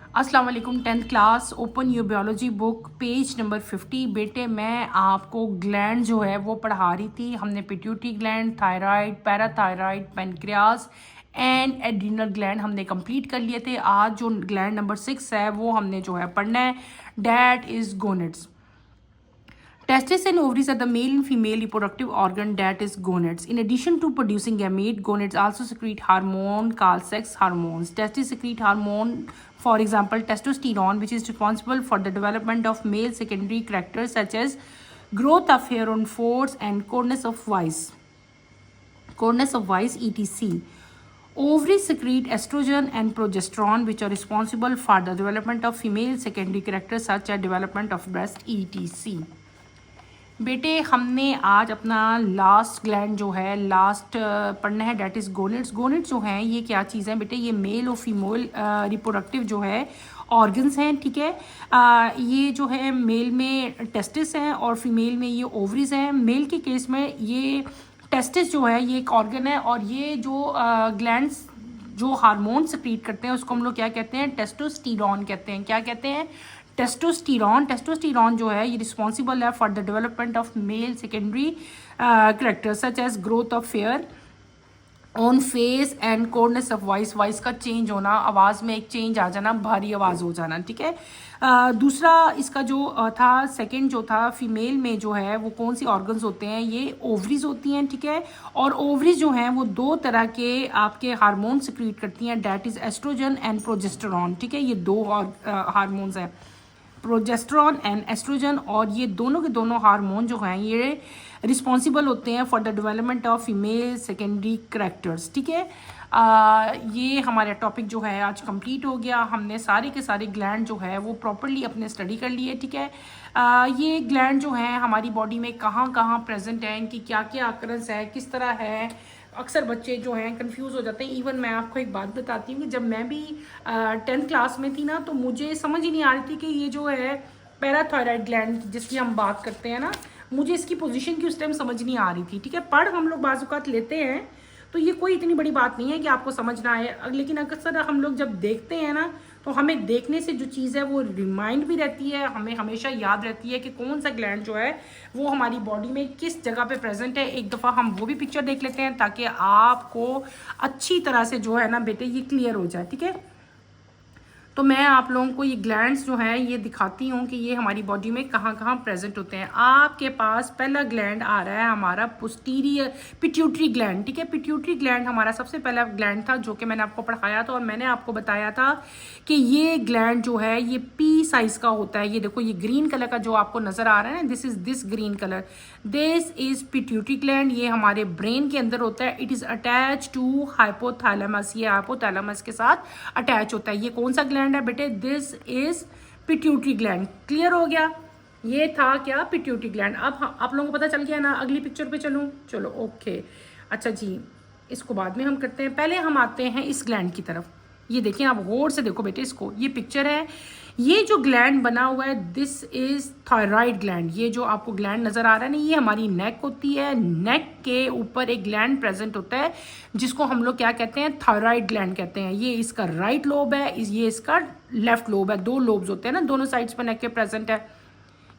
अस्सलाम वालेकुम। 10th class, open your biology book, page number 50। बेटे मैं आपको ग्लैंड जो है वो पढ़ा रही थी। हमने pituitary gland, thyroid, parathyroid, pancreas and adrenal gland हमने कंप्लीट कर लिए थे। आज जो ग्लैंड नंबर 6 है वो हमने जो है पढ़ना है, that is gonads. Testes and ovaries are the male and female reproductive organ that is gonads. In addition to producing gamete, gonads also secrete hormone called sex hormones. Testes secrete hormone, for example, testosterone, which is responsible for the development of male secondary characters such as growth of hair on folds and coldness of voice, etc. Ovaries secrete estrogen and progesterone, which are responsible for the development of female secondary characters such as development of breast, etc. बेटे हमने आज अपना last gland जो है पढ़ना है, that is gonads. Gonads जो हैं ये क्या चीज़ है बेटे? ये मेल और फीमेल रिप्रोडक्टिव जो है ऑर्गन्स हैं, ठीक है। ये जो है मेल में टेस्टिस हैं और फीमेल में ये ओवरीज हैं। मेल के केस में ये टेस्टिस जो है ये एक ऑर्गन है और ये जो ग्लैंड्स जो हार्मोन सेक्रीट करते हैं उसको हम लोग क्या कहते हैं? टेस्टोस्टेरोन कहते हैं। क्या कहते हैं? टेस्टोस्टेरोन जो है ये रिस्पॉन्सिबल है for the development of male secondary character such as growth of fair on face and coldness of voice का चेंज होना, आवाज़ में एक चेंज आ जाना, भारी आवाज़ हो जाना, ठीक है। दूसरा इसका जो था सेकंड जो था फीमेल में जो है वो कौन सी ऑर्गन्स होते हैं? ये ओवरीज होती हैं, ठीक है। और ओवरीज जो हैं वो दो तरह के आपके हार्मोन सिक्रीट करती हैं, that is estrogen and progesterone, ठीक है। ये दो हार्मोन्स हैं, प्रोजेस्टेरॉन एंड एस्ट्रोजन, और ये दोनों के दोनों हार्मोन जो हैं ये रिस्पॉन्सिबल होते हैं for the development of female secondary characters, ठीक है। ये हमारा टॉपिक जो है आज कंप्लीट हो गया। हमने सारे के सारे ग्लैंड जो है वो प्रॉपरली अपने स्टडी कर लिए, ठीक है। ये ग्लैंड जो हैं हमारी बॉडी में कहाँ कहाँ प्रेजेंट हैं, इनकी क्या क्या अकरेंस है, किस तरह है, अक्सर बच्चे जो हैं कंफ्यूज हो जाते हैं। इवन मैं आपको एक बात बताती हूँ कि जब मैं भी 10th क्लास में थी ना तो मुझे समझ ही नहीं आ रही थी कि ये जो है पैराथायराइड ग्लैंड जिसकी हम बात करते हैं ना, मुझे इसकी पोजीशन की उस टाइम समझ नहीं आ रही थी, ठीक है। पढ़ हम लोग बाजुकात लेते हैं तो ये कोई इतनी बड़ी बात नहीं है कि आपको समझ ना आए, लेकिन अक्सर हम लोग जब देखते हैं ना तो हमें देखने से जो चीज़ है वो रिमाइंड भी रहती है, हमें हमेशा याद रहती है कि कौन सा ग्लैंड जो है वो हमारी बॉडी में किस जगह पे प्रेजेंट है। एक दफ़ा हम वो भी पिक्चर देख लेते हैं ताकि आपको अच्छी तरह से जो है ना बेटे ये क्लियर हो जाए, ठीक है। तो मैं आप लोगों को ये ग्लैंड्स जो हैं ये दिखाती हूँ कि ये हमारी बॉडी में कहाँ कहाँ प्रेजेंट होते हैं। आपके पास पहला ग्लैंड आ रहा है हमारा पोस्टीरियर पिट्यूटरी ग्लैंड, ठीक है। पिट्यूटरी ग्लैंड हमारा सबसे पहला ग्लैंड था जो कि मैंने आपको पढ़ाया था और मैंने आपको बताया था कि ये ग्लैंड जो है ये पी साइज का होता है। ये देखो ये ग्रीन कलर का जो आपको नज़र आ रहा है ना, this green colour, this is pituitary gland. ये हमारे ब्रेन के अंदर होता है। It is attach to hypothalamus, ये हाइपोथैलेमस के साथ अटैच होता है। ये कौन सा ग्लैंड है बेटे? This is pituitary gland. Clear हो गया? ये था क्या? Pituitary gland. अब आप लोगों को पता चल गया ना? अगली पिक्चर पे चलूं? चलो ओके, अच्छा जी, इसको बाद में हम करते हैं, पहले हम आते हैं इस ग्लैंड की तरफ। ये देखें, आप गौर से देखो बेटे इसको, ये पिक्चर है, ये जो ग्लैंड बना हुआ है दिस इज थायराइड ग्लैंड। ये जो आपको ग्लैंड नजर आ रहा है ना, ये हमारी नेक होती है। नेक के ऊपर एक ग्लैंड प्रेजेंट होता है जिसको हम लोग क्या कहते हैं? थायराइड ग्लैंड कहते हैं। ये इसका राइट लोब है, ये इसका लेफ्ट लोब है। दो लोब्स होते हैं ना दोनों साइड्स पर नेक के प्रेजेंट है।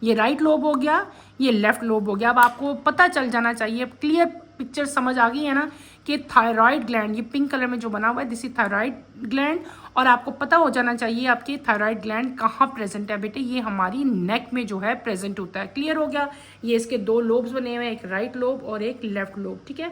ये राइट लोब हो गया, ये लेफ्ट लोब हो गया। अब आपको पता चल जाना चाहिए, क्लियर पिक्चर समझ आ गई है ना कि थायराइड ग्लैंड ये पिंक कलर में जो बना हुआ है दिस इज थायराइड ग्लैंड। और आपको पता हो जाना चाहिए आपके थायराइड ग्लैंड कहाँ प्रेजेंट है बेटे? ये हमारी नेक में जो है प्रेजेंट होता है। क्लियर हो गया? ये इसके दो लोब्स बने हुए हैं, एक राइट लोब और एक लेफ्ट लोब, ठीक है।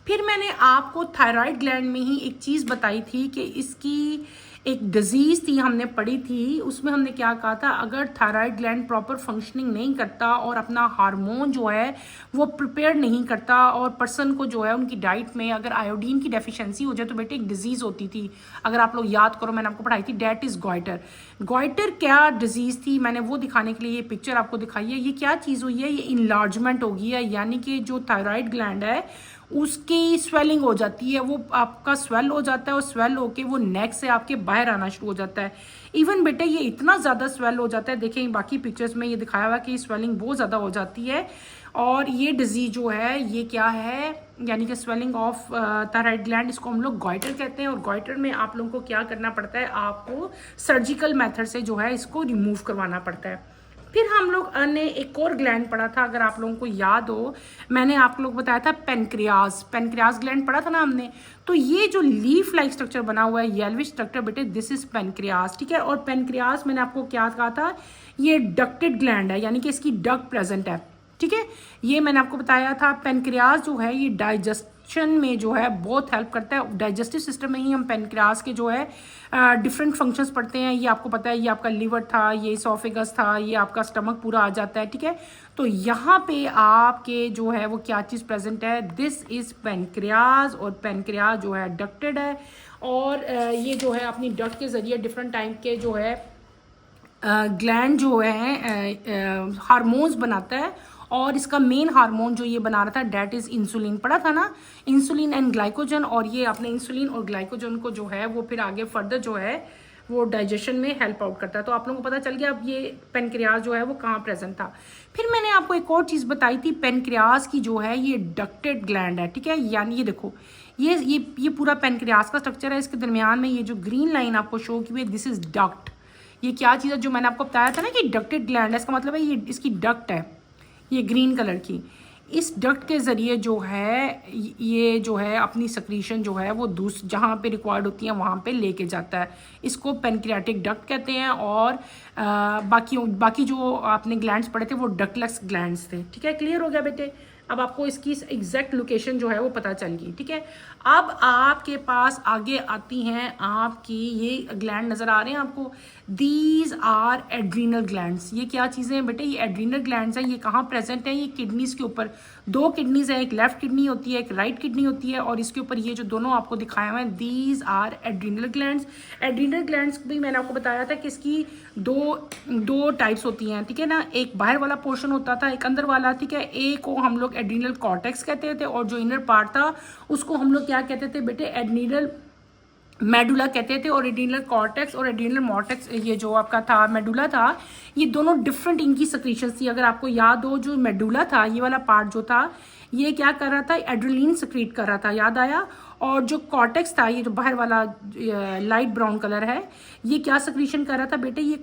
फिर मैंने आपको थायराइड ग्लैंड में ही एक चीज़ बताई थी कि इसकी एक डिजीज़ थी, हमने पढ़ी थी, उसमें हमने क्या कहा था? अगर थायराइड ग्लैंड प्रॉपर फंक्शनिंग नहीं करता और अपना हार्मोन जो है वो प्रिपेयर नहीं करता और पर्सन को जो है उनकी डाइट में अगर आयोडीन की डेफिशिएंसी हो जाए तो बेटे एक डिजीज़ होती थी, अगर आप लोग याद करो मैंने आपको पढ़ाई थी, डेट इज़ गॉइटर। गॉइटर क्या डिजीज़ थी? मैंने वो दिखाने के लिए ये पिक्चर आपको दिखाई है। ये क्या चीज़ हुई है? ये इनलार्जमेंट हो गई है, यानी कि जो थायराइड ग्लैंड है उसकी स्वेलिंग हो जाती है, वो आपका स्वेल हो जाता है और स्वेल होके वो नेक से आपके बाहर आना शुरू हो जाता है। इवन बेटे ये इतना ज़्यादा स्वेल हो जाता है, देखें बाकी पिक्चर्स में ये दिखाया हुआ कि स्वेलिंग बहुत ज़्यादा हो जाती है और ये डिजीज जो है ये क्या है, यानी कि स्वेलिंग ऑफ थायराइड ग्लैंड, इसको हम लोग गॉइटर कहते हैं। और गॉइटर में आप लोगों को क्या करना पड़ता है, आपको सर्जिकल मेथड से जो है इसको रिमूव करवाना पड़ता है। फिर हम लोग ने एक और ग्लैंड पढ़ा था, अगर आप लोगों को याद हो, मैंने आप लोग बताया था पेनक्रियाज, पेनक्रियाज ग्लैंड पढ़ा था ना हमने। तो ये जो लीफ लाइक स्ट्रक्चर बना हुआ है, येल्विश स्ट्रक्चर बेटे, दिस इज पेनक्रियाज, ठीक है। और पेनक्रियाज मैंने आपको क्या कहा था, ये डक्टेड ग्लैंड है, यानी कि इसकी डक्ट प्रेजेंट है, ठीक है। ये मैंने आपको बताया था। पेनक्रियाज जो है ये डाइजेशन में जो है बहुत हेल्प करता है। डाइजेस्टिव सिस्टम में ही हम पेनक्रियाज के जो है डिफरेंट फंक्शंस पढ़ते हैं। ये आपको पता है, ये आपका लिवर था, ये इसोफेगस था, ये आपका स्टमक पूरा आ जाता है, ठीक है। तो यहाँ पे आपके जो है वो क्या चीज़ प्रेजेंट है, दिस इज पेनक्रियाज। और पेनक्रियाज जो है डक्टेड है, और ये जो है अपनी डक्ट के जरिए डिफरेंट टाइप के जो है ग्लैंड जो है हार्मोन्स बनाता है। और इसका मेन हार्मोन जो ये बना रहा था डेट इज इंसुलिन, पढ़ा था ना, इंसुलिन एंड ग्लाइकोजन। और ये अपने इंसुलिन और ग्लाइकोजन को जो है वो फिर आगे फर्दर जो है वो डाइजेशन में हेल्प आउट करता है। तो आप लोगों को पता चल गया अब ये पेनक्रियाज जो है वो कहाँ प्रेजेंट था। फिर मैंने आपको एक और चीज़ बताई थी, पेनक्रियाज की जो है ये डक्टेड ग्लैंड है, ठीक है। यानी ये देखो, ये पूरा पेनक्रियाज का स्ट्रक्चर है, इसके दरमियान में ये जो ग्रीन लाइन आपको शो की हुई, दिस इज डक्ट। ये क्या चीज़ है जो मैंने आपको बताया था ना कि डक्टेड ग्लैंड है, इसका मतलब है ये इसकी डक्ट है, ये ग्रीन कलर की। इस डक्ट के ज़रिए जो है ये जो है अपनी सक्रीशन जो है वो जहाँ पे रिक्वायर्ड होती है वहाँ पे लेके जाता है। इसको पेनक्रियाटिक डक्ट कहते हैं। और बाकी जो आपने ग्लैंड्स पढ़े थे वो डक्टलेस ग्लैंड्स थे, ठीक है। क्लियर हो गया बेटे, अब आपको इसकी एग्जैक्ट लोकेशन जो है वो पता चल गई, ठीक है। अब आपके पास आगे आती हैं आपकी ये ग्लैंड नज़र आ रहे हैं आपको, दीज आर एड्रीनल ग्लैंड्स। ये क्या चीज़ें हैं बेटे, ये एड्रीनल ग्लैंड्स हैं। ये कहाँ प्रेजेंट हैं, ये किडनीज के ऊपर, दो किडनीज है, एक लेफ्ट किडनी होती है, एक राइट किडनी होती है। और इसके ऊपर ये जो दोनों आपको दिखाए हुए हैं, these are adrenal glands. Adrenal glands भी मैंने आपको बताया था कि इसकी दो टाइप्स होती हैं, ठीक है ना। एक बाहर वाला पोर्शन होता था, एक अंदर वाला, ठीक है। एक को हम लोग एड्रीनल कॉर्टेक्स कहते थे, और जो इनर पार्ट था उसको हम लोग क्या कहते थे बेटे, एड्रीनल मेडुला कहते थे। और एड्रीनल कॉर्टेक्स और एड्रीनल मॉर्टेक्स, ये जो आपका था मेडुला था, ये दोनों डिफरेंट इनकी सक्रीशन थी। अगर आपको याद हो, जो मेडुला था ये वाला पार्ट जो था ये क्या कर रहा था, एड्रेनलिन सक्रीट कर रहा था, याद आया। और जो कॉर्टेक्स था, ये जो बाहर वाला लाइट ब्राउन कलर है, ये क्या सक्रीशन कर रहा था बेटे, ये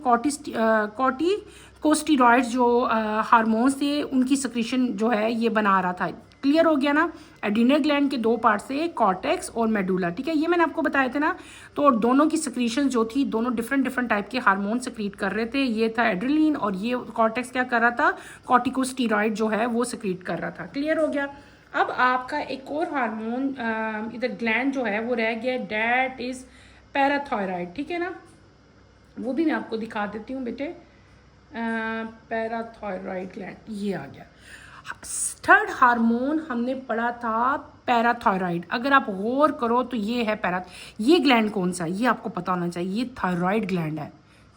कॉर्टिकोस्टेरॉइड्स जो हार्मोन्स थे उनकी सक्रीशन जो है ये बना रहा था। क्लियर हो गया ना। एड्रीनल ग्लैंड के दो पार्ट से, कॉर्टेक्स और मेडुला, ठीक है। ये मैंने आपको बताए थे ना। तो और दोनों की सक्रीशन जो थी, दोनों डिफरेंट टाइप के हार्मोन सक्रीट कर रहे थे। ये था एड्रेनलिन और ये कॉर्टेक्स क्या कर रहा था, कॉर्टिकोस्टेरॉइड जो है वो सक्रीट कर रहा था। क्लियर हो गया। अब आपका एक और हार्मोन इधर ग्लैंड जो है वो रह गया, डेट इज पैराथायराइड, ठीक है ना। वो भी मैं आपको दिखा देती हूँ बेटे। पैराथायराइड ग्लैंड ये आ गया। थर्ड हार्मोन हमने पढ़ा था पैराथायराइड। अगर आप गौर करो तो ये है ये ग्लैंड कौन सा है ये आपको पता होना चाहिए। ये थायराइड ग्लैंड है,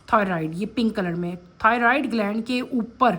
थायराइड, ये पिंक कलर में। थायराइड ग्लैंड के ऊपर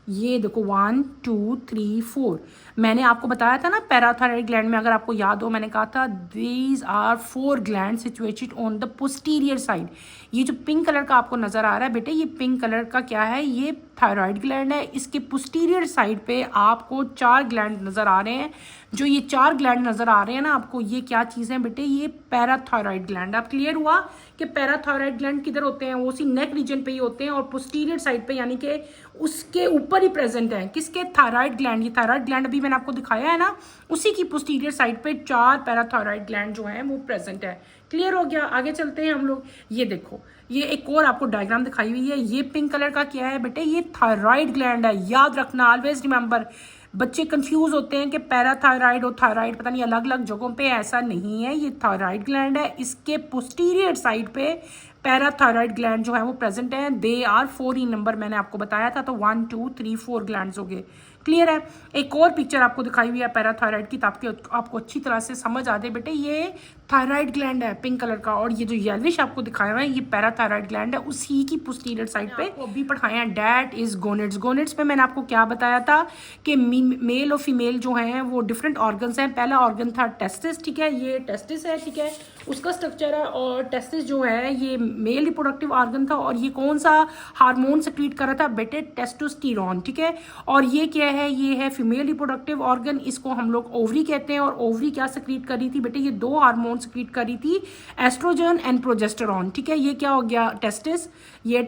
ये देखो 1 2 3 4 मैंने आपको बताया था ना। पैराथायराइड ग्लैंड में अगर आपको याद हो, मैंने कहा था these are 4 gland situated on the posterior side. ये जो पिंक कलर का आपको नजर आ रहा है बेटे, ये पिंक कलर का क्या है, ये थायराइड ग्लैंड है। इसके पोस्टीरियर साइड पे आपको 4 ग्लैंड नजर आ रहे हैं। जो ये 4 ग्लैंड नजर आ रहे हैं ना आपको, ये क्या चीज़ है बेटे, ये पैराथायराइड ग्लैंड। आप क्लियर हुआ कि पैराथायराइड ग्लैंड किधर होते हैं, वो उसी नेक रीजन पे ही होते हैं और पोस्टीरियर साइड पे यानी कि उसके ऊपर ही प्रेजेंट है। किसके, थायराइड ग्लैंड। ये थायराइड ग्लैंड अभी मैंने आपको दिखाया है ना, उसी की पोस्टीरियर साइड पे 4 पैराथायराइड ग्लैंड जो है वो प्रेजेंट है। क्लियर हो गया। आगे चलते हैं हम लोग। ये देखो, ये एक और आपको डायग्राम दिखाई हुई है। ये पिंक कलर का क्या है बेटे, ये थायराइड ग्लैंड है। याद रखना, ऑलवेज रिमेंबर। बच्चे कंफ्यूज होते हैं कि पैराथायराइड और थायराइड पता नहीं अलग अलग जगहों पे, ऐसा नहीं है। ये थायराइड ग्लैंड है, इसके पोस्टीरियर साइड पे पैराथायराइड ग्लैंड जो है वो प्रेजेंट है। दे आर 4 इन नंबर, मैंने आपको बताया था। तो 1 2 3 4 ग्लैंड्स हो गए। क्लियर है। एक और पिक्चर आपको दिखाई हुई है पैराथायराइड की, ताकि आपको अच्छी तरह से समझ आ दे बेटे। ये थायराइड ग्लैंड है पिंक कलर का, और ये जो येलोविश आपको दिखाया हुआ है ये पैराथायराइड ग्लैंड है, उसी की पोस्टीरियर साइड पे। आपको अभी पढ़ाया है डेट इज गोनेड्स। गोनेड्स पे मैंने आपको क्या बताया था कि मेल और फीमेल जो हैं वो डिफरेंट ऑर्गन्स हैं। पहला ऑर्गन था टेस्टिस, ठीक है, ये टेस्टिस है, ठीक है, उसका स्ट्रक्चर है। और टेस्टिस जो है ये मेल रिप्रोडक्टिव ऑर्गन था, और ये कौन सा हार्मोन सेक्रीट कर रहा था बेटे, टेस्टोस्टेरोन, ठीक है। और ये क्या है, ये है फीमेल रिप्रोडक्टिव ऑर्गन, इसको हम लोग ओवरी कहते हैं। और ओवरी क्या सिक्रीट कर रही थी बेटे, ये 2 हार्मोन सिक्रीट कर रही थी, एस्ट्रोजन एंड प्रोजेस्टेरॉन, ठीक है। ये क्या हो गया, टेस्टिस, ये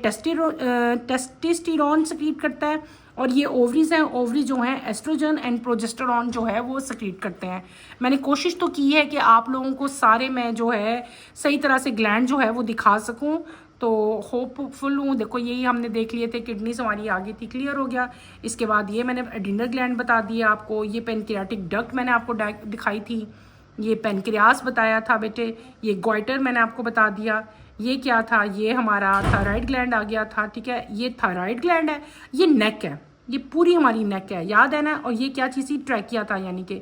टेस्टिस्टेरॉन सिक्रीट करता है, और ये ओवरीज हैं, ओवरी जो हैं एस्ट्रोजन एंड प्रोजेस्टेरॉन जो है वो सिक्रीट करते हैं। मैंने कोशिश तो की है कि आप लोगों को सारे मैं जो है सही तरह से ग्लैंड जो है वो दिखा सकूं, तो होपफुल हूँ। देखो यही हमने देख लिए थे, किडनीज हमारी आगे थी, क्लियर हो गया। इसके बाद ये मैंने एड्रिनल ग्लैंड बता दिया आपको, ये पेनक्रियाटिक डक्ट मैंने आपको दिखाई थी, ये पेनक्रियास बताया था बेटे, ये गॉइटर मैंने आपको बता दिया, ये क्या था, ये हमारा थायराइड ग्लैंड आ गया था, ठीक है। ये थायराइड ग्लैंड है, ये नेक है, ये पूरी हमारी नेक है, याद है ना। और ये क्या चीज़ थी, ट्रैकिया था, यानी कि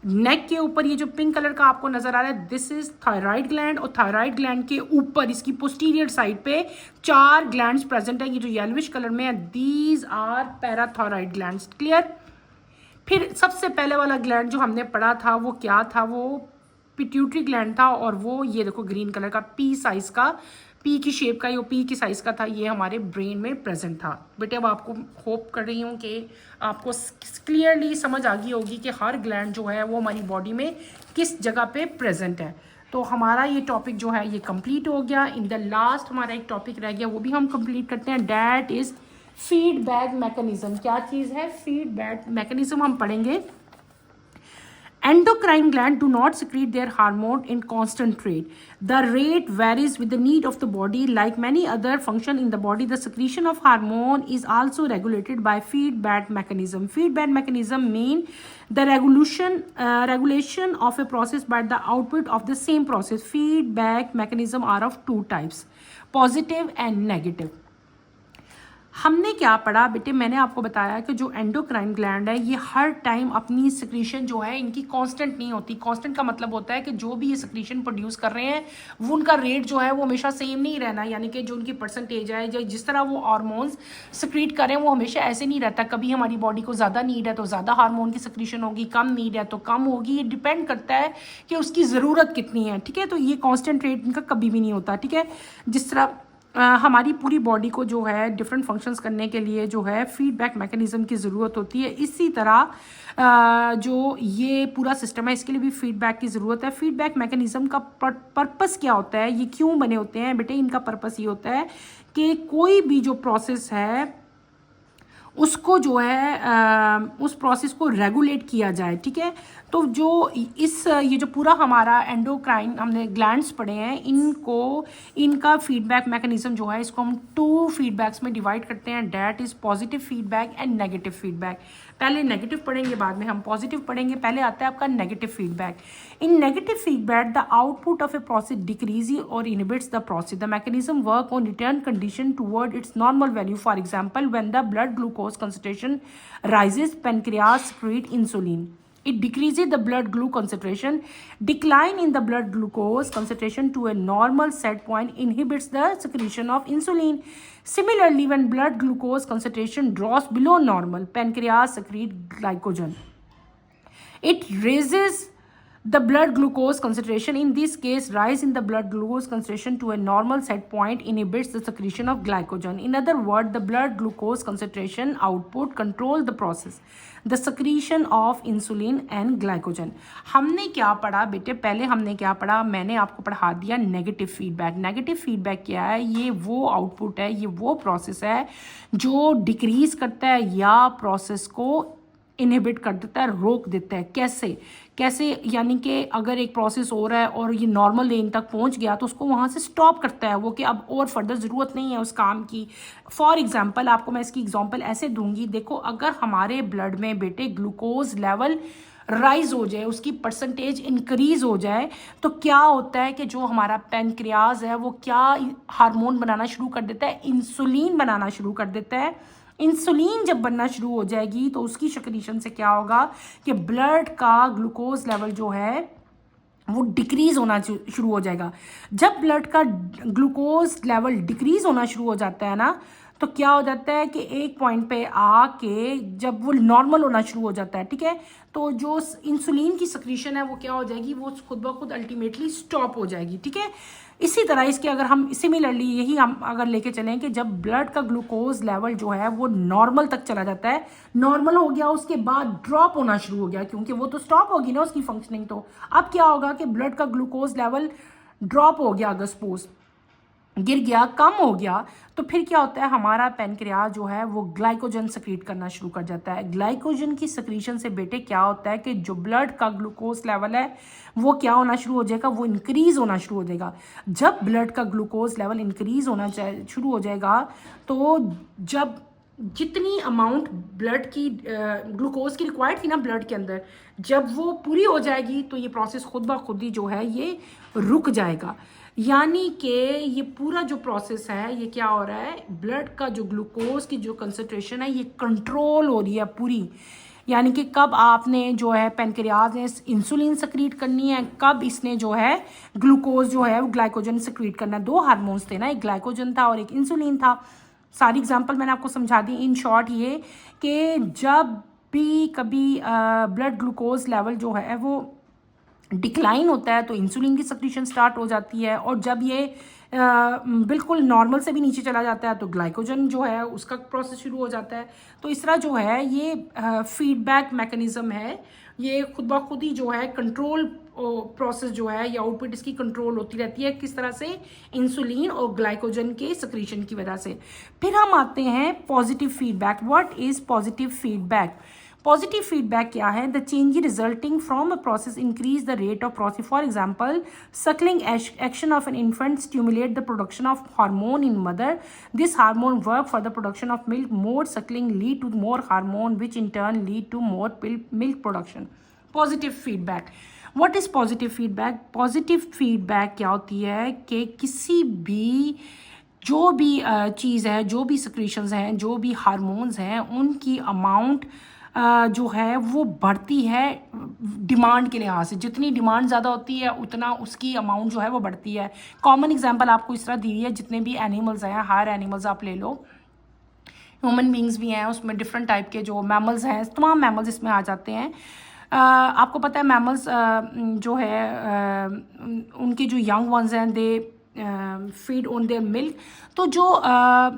नेक के ऊपर ये जो पिंक कलर का आपको नजर आ रहा है, दिस इज थायराइड ग्लैंड। और थायराइड ग्लैंड के ऊपर इसकी पोस्टीरियर साइड पे 4 ग्लैंड्स प्रेजेंट है, ये जो येलोविश कलर में है, these are parathyroid glands, clear. फिर सबसे पहले वाला ग्लैंड जो हमने पढ़ा था वो क्या था, वो पिट्यूटरी ग्लैंड था, और वो ये देखो ग्रीन कलर का पी साइज का, पी की शेप का, ये पी की साइज का था, ये हमारे ब्रेन में प्रेजेंट था बेटे। अब आपको होप कर रही हूँ कि आपको क्लियरली समझ आ गई होगी कि हर ग्लैंड जो है वो हमारी बॉडी में किस जगह पे प्रेजेंट है। तो हमारा ये टॉपिक जो है ये कंप्लीट हो गया। इन द लास्ट हमारा एक टॉपिक रह गया, वो भी हम कंप्लीट करते हैं, डैट इज फीडबैक मैकेनिज्म। क्या चीज़ है, फीडबैक मैकेनिज्म हम पढ़ेंगे। Endocrine gland do not secrete their hormone in constant rate. The rate varies with the need of the body. Like many other function in the body, the secretion of hormone is also regulated by feedback mechanism. Feedback mechanism mean the regulation of a process by the output of the same process. Feedback mechanism are of 2 types, positive and negative. हमने क्या पढ़ा बेटे, मैंने आपको बताया कि जो endocrine gland है ये हर टाइम अपनी सिक्रीशन जो है इनकी कांस्टेंट नहीं होती। कांस्टेंट का मतलब होता है कि जो भी ये सिक्रीशन प्रोड्यूस कर रहे हैं वो उनका रेट जो है वो हमेशा सेम नहीं रहना, यानी कि जो उनकी परसेंटेज है, जो जिस तरह वो हार्मोन्स सिक्रीट करें वो हमेशा ऐसे नहीं रहता। कभी हमारी बॉडी को ज़्यादा नीड है तो ज़्यादा हार्मोन की सिक्रीशन होगी, कम नीड है तो कम होगी। ये डिपेंड करता है कि उसकी ज़रूरत कितनी है, ठीक है। तो ये कॉन्स्टेंट रेट इनका कभी भी नहीं होता, ठीक है। जिस तरह हमारी पूरी बॉडी को जो है डिफरेंट फंक्शंस करने के लिए जो है फीडबैक मैकेनिज्म की ज़रूरत होती है, इसी तरह जो ये पूरा सिस्टम है इसके लिए भी फीडबैक की ज़रूरत है। फीडबैक मैकेनिज्म का पर्पस क्या होता है, ये क्यों बने होते हैं बेटे, इनका पर्पस ये होता है कि कोई भी जो प्रोसेस है उसको जो है उस प्रोसेस को रेगुलेट किया जाए, ठीक है। तो जो ये जो पूरा हमारा एंडोक्राइन हमने ग्लैंड्स पढ़े हैं, इनका फीडबैक मैकेनिज्म जो है इसको हम 2 फीडबैक्स में डिवाइड करते हैं, that is positive feedback and negative feedback. पहले नेगेटिव पढ़ेंगे, बाद में हम पॉजिटिव पढ़ेंगे। पहले आता है आपका negative feedback. In negative feedback the output of a process decrease और inhibits the process. The mechanism work on return condition toward its normal value. For example, when the blood glucose concentration rises, pancreas secrete insulin. It decreases the blood glucose concentration. Decline in the blood glucose concentration to a normal set point inhibits the secretion of insulin. Similarly, when blood glucose concentration drops below normal, pancreas secrete glycogen. It raises the blood glucose concentration. In this case, rise in the blood glucose concentration to a normal set point inhibits the secretion of glycogen. In other words, the blood glucose concentration output control the process, the secretion of insulin and glycogen. हमने क्या पढ़ा बेटे, पहले हमने क्या पढ़ा, मैंने आपको पढ़ा दिया नेगेटिव फीडबैक। नेगेटिव फीडबैक क्या है, ये वो आउटपुट है, ये वो प्रोसेस है जो डिक्रीज करता है या प्रोसेस को इनहिबिट कर देता है, रोक देता है। कैसे यानी कि अगर एक प्रोसेस हो रहा है और ये नॉर्मल रेंज तक पहुंच गया तो उसको वहाँ से स्टॉप करता है वो, कि अब और फर्दर ज़रूरत नहीं है उस काम की। फॉर एग्जांपल आपको मैं इसकी एग्जांपल ऐसे दूंगी, देखो अगर हमारे ब्लड में बेटे ग्लूकोज लेवल राइज हो जाए, उसकी परसेंटेज इंक्रीज हो जाए, तो क्या होता है कि जो हमारा पैनक्रियाज है वो क्या हार्मोन बनाना शुरू कर देता है, इंसुलिन बनाना शुरू कर देता है। इंसुलिन जब बनना शुरू हो जाएगी तो उसकी सिक्रीशन से क्या होगा कि ब्लड का ग्लूकोज लेवल जो है वो डिक्रीज होना शुरू हो जाएगा। जब ब्लड का ग्लूकोज लेवल डिक्रीज होना शुरू हो जाता है ना, तो क्या हो जाता है कि एक पॉइंट पे आके जब वो नॉर्मल होना शुरू हो जाता है, ठीक है, तो जो इंसुलिन की सिक्रीशन है वो क्या हो जाएगी, वो खुद ब खुद अल्टीमेटली स्टॉप हो जाएगी, ठीक है। इसी तरह इसके अगर हम सिमिलरली यही हम अगर लेके चलें कि जब ब्लड का ग्लूकोज लेवल जो है वो नॉर्मल तक चला जाता है, नॉर्मल हो गया, उसके बाद ड्रॉप होना शुरू हो गया, क्योंकि वो तो स्टॉप होगी ना उसकी फंक्शनिंग, तो अब क्या होगा कि ब्लड का ग्लूकोज लेवल ड्रॉप हो गया, अगर सपोज गिर गया, कम हो गया, तो फिर क्या होता है, हमारा पैनक्रियाज जो है वो ग्लाइकोजन सक्रीट करना शुरू कर जाता है। ग्लाइकोजन की सक्रीशन से बेटे क्या होता है कि जो ब्लड का ग्लूकोज लेवल है वो क्या होना शुरू हो जाएगा, वो इंक्रीज होना शुरू हो जाएगा। जब ब्लड का ग्लूकोज लेवल इंक्रीज होना शुरू हो जाएगा, तो जब जितनी अमाउंट ब्लड की ग्लूकोज की रिक्वायर्ड थी ना ब्लड के अंदर, जब वो पूरी हो जाएगी तो ये प्रोसेस खुद ब खुद ही जो है ये रुक जाएगा। यानी कि ये पूरा जो प्रोसेस है ये क्या हो रहा है, ब्लड का जो ग्लूकोज की जो कंसंट्रेशन है ये कंट्रोल हो रही है पूरी। यानी कि कब आपने जो है पैनक्रियाज ने इंसुलिन सक्रीट करनी है, कब इसने जो है ग्लूकोज जो है वो ग्लाइकोजन सक्रीट करना है। 2 हार्मोन्स थे ना, एक ग्लाइकोजन था और एक इंसुलिन था। सारी एग्जांपल मैंने आपको समझा दी। इन शॉर्ट ये कि जब भी कभी ब्लड ग्लूकोज लेवल जो है वो डिक्लाइन होता है तो इंसुलिन की सक्रीशन स्टार्ट हो जाती है, और जब ये बिल्कुल नॉर्मल से भी नीचे चला जाता है तो ग्लाइकोजन जो है उसका प्रोसेस शुरू हो जाता है। तो इस तरह जो है ये फीडबैक मैकेनिज्म है, ये खुद ब खुद ही जो है कंट्रोल प्रोसेस जो है या आउटपुट इसकी कंट्रोल होती रहती है, किस तरह से, इंसुलिन और ग्लाइकोजन के सक्रीशन की वजह से। फिर हम आते हैं positive feedback. What is positive feedback? Positive feedback क्या है? The change resulting from a process increase the rate of process. For example, suckling action of an infant stimulate the production of hormone in mother. This hormone work for the production of milk. More suckling lead to more hormone, which in turn lead to more milk production. Positive feedback. What is positive feedback? Positive feedback क्या होती है कि किसी भी जो भी चीज़ है, जो भी secretions हैं, जो भी हार्मोन्स हैं, उनकी अमाउंट जो है वो बढ़ती है डिमांड के लिहाज से। जितनी डिमांड ज़्यादा होती है उतना उसकी अमाउंट जो है वो बढ़ती है। कॉमन एग्जांपल आपको इस तरह दी है, जितने भी एनिमल्स हैं, हायर एनिमल्स आप ले लो, ह्यूमन बींग्स भी हैं, उसमें डिफरेंट टाइप के जो मैमल्स हैं, तमाम मैमल्स इसमें आ जाते हैं। आपको पता है मैमल्स जो है उनके जो यंग वंस हैं they feed on their milk. तो जो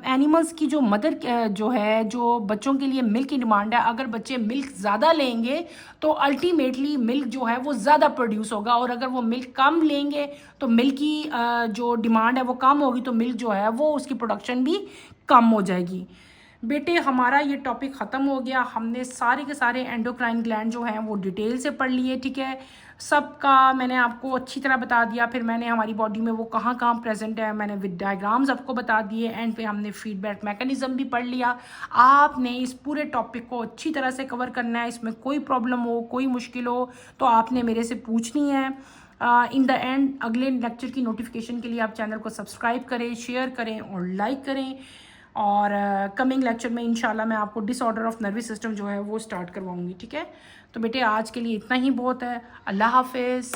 एनिमल्स की जो मदर जो है, जो बच्चों के लिए मिल्क की डिमांड है, अगर बच्चे मिल्क ज़्यादा लेंगे तो अल्टीमेटली मिल्क जो है वो ज़्यादा प्रोड्यूस होगा, और अगर वो मिल्क कम लेंगे तो मिल्क की जो डिमांड है वो कम होगी, तो मिल्क जो है वो उसकी प्रोडक्शन भी कम हो जाएगी। बेटे हमारा ये टॉपिक ख़त्म हो गया। हमने सारे के सारे एंडोक्राइन ग्लैंड जो हैं वो डिटेल से पढ़ लिए, ठीक है। सबका मैंने आपको अच्छी तरह बता दिया। फिर मैंने हमारी बॉडी में वो कहाँ कहाँ प्रेजेंट है मैंने विद डायग्राम्स आपको बता दिए। एंड पे हमने फीडबैक मैकेनिज्म भी पढ़ लिया। आपने इस पूरे टॉपिक को अच्छी तरह से कवर करना है। इसमें कोई प्रॉब्लम हो, कोई मुश्किल हो तो आपने मेरे से पूछनी है। इन द एंड अगले लेक्चर की नोटिफिकेशन के लिए आप चैनल को सब्सक्राइब करें, शेयर करें और लाइक करें। और कमिंग लेक्चर में इंशाल्लाह मैं आपको डिसऑर्डर ऑफ नर्वस सिस्टम जो है वो स्टार्ट करवाऊंगी, ठीक है। तो बेटे आज के लिए इतना ही बहुत है। अल्लाह हाफिज़।